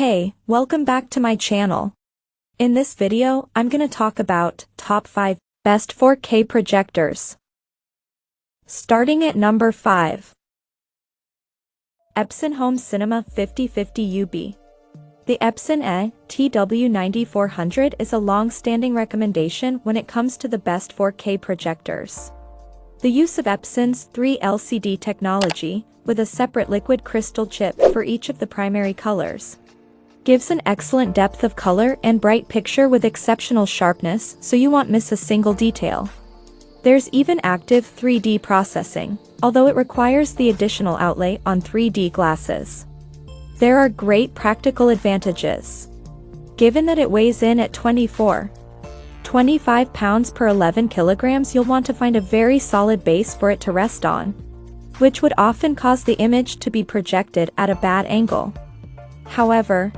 Hey, welcome back to my channel. In this video, I'm gonna talk about top 5 best 4K projectors. Starting at number 5. Epson Home Cinema 5050 UB. The Epson TW9400 is a long-standing recommendation when it comes to the best 4K projectors. The use of Epson's 3 LCD technology, with a separate liquid crystal chip for each of the primary colors, gives an excellent depth of color and bright picture with exceptional sharpness, so you won't miss a single detail. There's even active 3D processing, although it requires the additional outlay on 3D glasses. There are great practical advantages. Given that it weighs in at 25 pounds per 11 kilograms, you'll want to find a very solid base for it to rest on, which would often cause the image to be projected at a bad angle. However,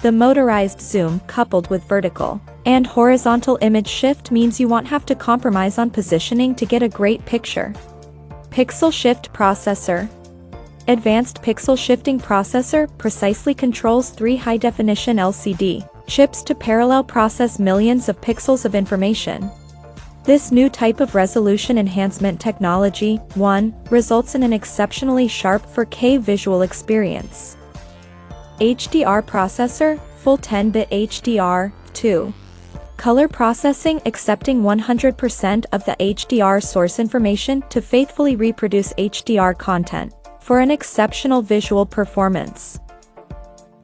the motorized zoom coupled with vertical and horizontal image shift means you won't have to compromise on positioning to get a great picture. Pixel Shift Processor. Advanced Pixel Shifting Processor precisely controls 3 high-definition LCD chips to parallel process millions of pixels of information. This new type of resolution enhancement technology, 1, results in an exceptionally sharp 4K visual experience. HDR processor, full 10-bit HDR, 2. Color processing accepting 100% of the HDR source information to faithfully reproduce HDR content, for an exceptional visual performance.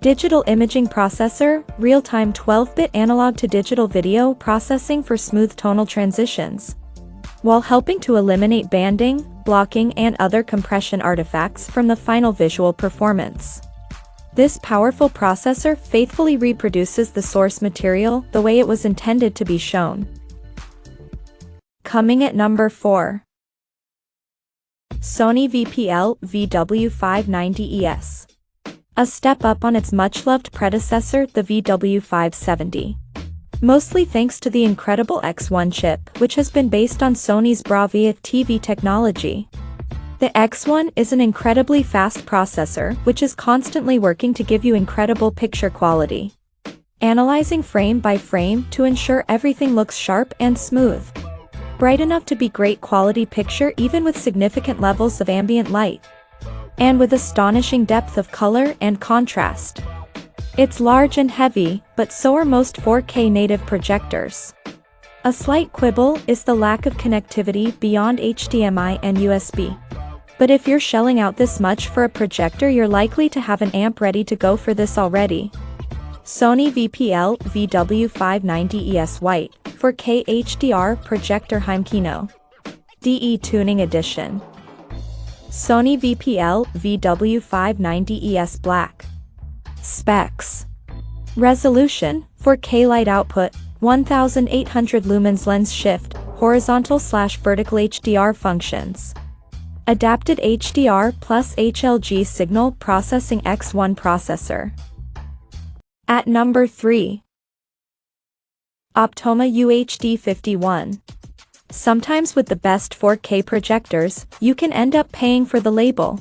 Digital imaging processor, real-time 12-bit analog to digital video processing for smooth tonal transitions, while helping to eliminate banding, blocking and other compression artifacts from the final visual performance. This powerful processor faithfully reproduces the source material the way it was intended to be shown. Coming at number 4. Sony VPL VW590ES. A step up on its much-loved predecessor, the VW570. Mostly thanks to the incredible X1 chip, which has been based on Sony's Bravia TV technology. The X1 is an incredibly fast processor which is constantly working to give you incredible picture quality, analyzing frame by frame to ensure everything looks sharp and smooth, bright enough to be great quality picture even with significant levels of ambient light, and with astonishing depth of color and contrast. It's large and heavy, but so are most 4K native projectors. A slight quibble is the lack of connectivity beyond HDMI and USB. But if you're shelling out this much for a projector, you're likely to have an amp ready to go for this already. Sony VPL VW590ES White 4K HDR Projector Heimkino DE Tuning Edition. Sony VPL VW590ES Black. Specs. Resolution, 4K light output, 1800 lumens lens shift, horizontal/vertical HDR functions. Adapted HDR plus HLG signal processing X1 processor. At number 3. Optoma UHD 51. Sometimes with the best 4K projectors, you can end up paying for the label.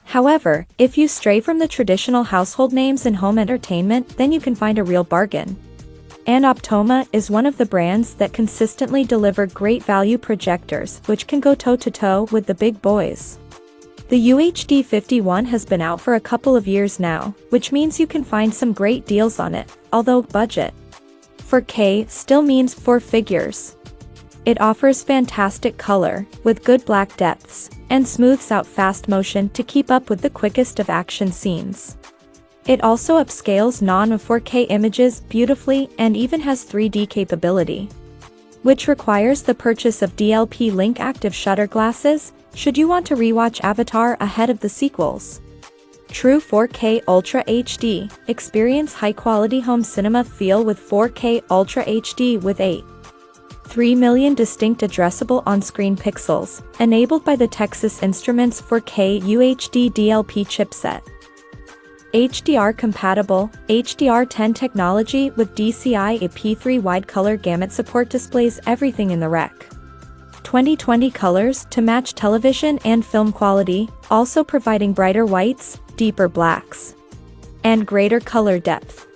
However, if you stray from the traditional household names in home entertainment, then you can find a real bargain. And Optoma is one of the brands that consistently deliver great value projectors which can go toe-to-toe with the big boys. The UHD 51 has been out for a couple of years now, which means you can find some great deals on it, although budget 4K still means 4 figures. It offers fantastic color, with good black depths, and smooths out fast motion to keep up with the quickest of action scenes. It also upscales non-4K images beautifully and even has 3D capability, which requires the purchase of DLP Link active shutter glasses, should you want to rewatch Avatar ahead of the sequels. True 4K Ultra HD, experience high-quality home cinema feel with 4K Ultra HD with 3 million distinct addressable on-screen pixels, enabled by the Texas Instruments 4K UHD DLP chipset. HDR compatible, HDR10 technology with DCI AP3 wide color gamut support displays everything in the rec. 2020 colors to match television and film quality, also providing brighter whites, deeper blacks, and greater color depth.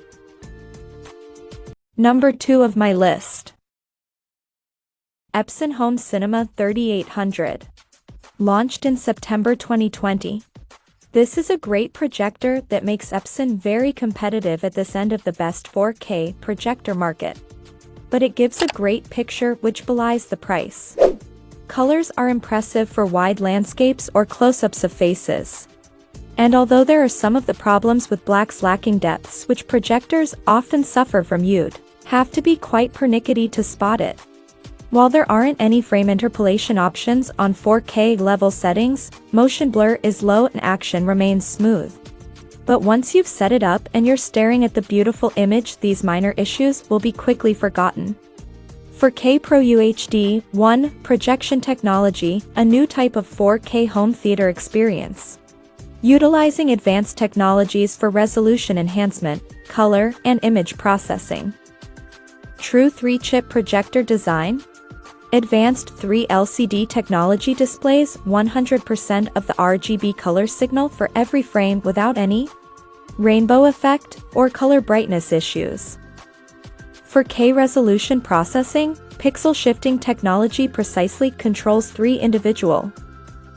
Number 2 of my list. Epson Home Cinema 3800. Launched in September 2020. This is a great projector that makes Epson very competitive at this end of the best 4K projector market. But it gives a great picture which belies the price. Colors are impressive for wide landscapes or close-ups of faces. And although there are some of the problems with blacks lacking depths which projectors often suffer from, you'd have to be quite pernickety to spot it. While there aren't any frame interpolation options on 4K level settings, motion blur is low and action remains smooth. But once you've set it up and you're staring at the beautiful image, these minor issues will be quickly forgotten. For K-Pro UHD 1 projection technology, a new type of 4K home theater experience. Utilizing advanced technologies for resolution enhancement, color, and image processing. True 3-chip projector design. Advanced 3 LCD technology displays 100% of the RGB color signal for every frame without any rainbow effect or color brightness issues. For K resolution processing, pixel shifting technology precisely controls 3 individual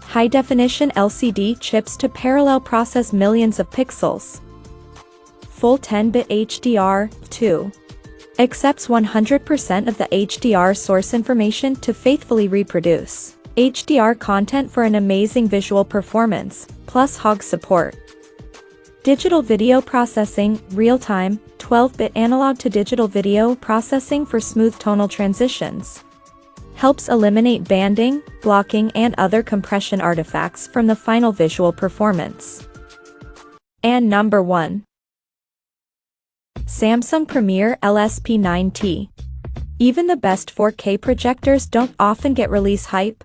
high-definition LCD chips to parallel process millions of pixels. Full 10-bit HDR, 2. Accepts 100% of the HDR source information to faithfully reproduce HDR content for an amazing visual performance, plus HOG support. Digital video processing, real-time, 12-bit analog to digital video processing for smooth tonal transitions. Helps eliminate banding, blocking, and other compression artifacts from the final visual performance. And number 1. Samsung Premier LSP9T. Even the best 4K projectors don't often get release hype.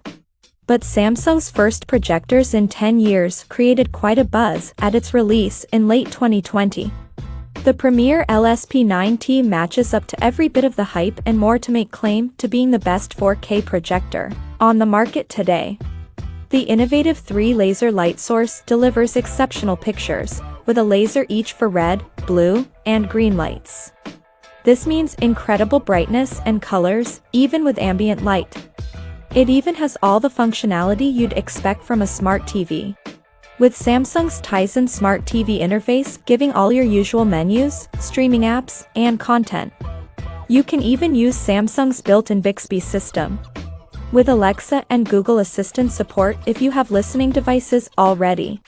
But Samsung's first projectors in 10 years created quite a buzz at its release in late 2020. The Premier LSP9T matches up to every bit of the hype and more to make claim to being the best 4K projector on the market today. The innovative 3-laser light source delivers exceptional pictures, with a laser each for red, blue, and green lights. This means incredible brightness and colors, even with ambient light. It even has all the functionality you'd expect from a smart TV. With Samsung's Tizen Smart TV interface giving all your usual menus, streaming apps, and content. You can even use Samsung's built-in Bixby system. With Alexa and Google Assistant support if you have listening devices already.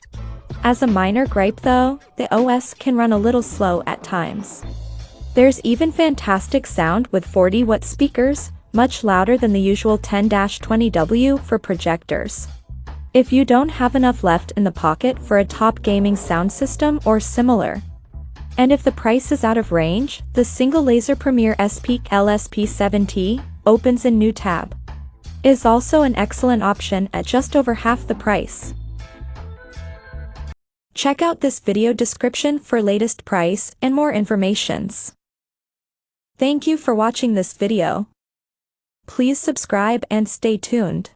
As a minor gripe though, the OS can run a little slow at times. There's even fantastic sound with 40-watt speakers, much louder than the usual 10-20W for projectors. If you don't have enough left in the pocket for a top gaming sound system or similar. And if the price is out of range, the single laser Premier SP LSP7T, opens in new tab, is also an excellent option at just over half the price. Check out this video description for latest price and more informations. Thank you for watching this video. Please subscribe and stay tuned.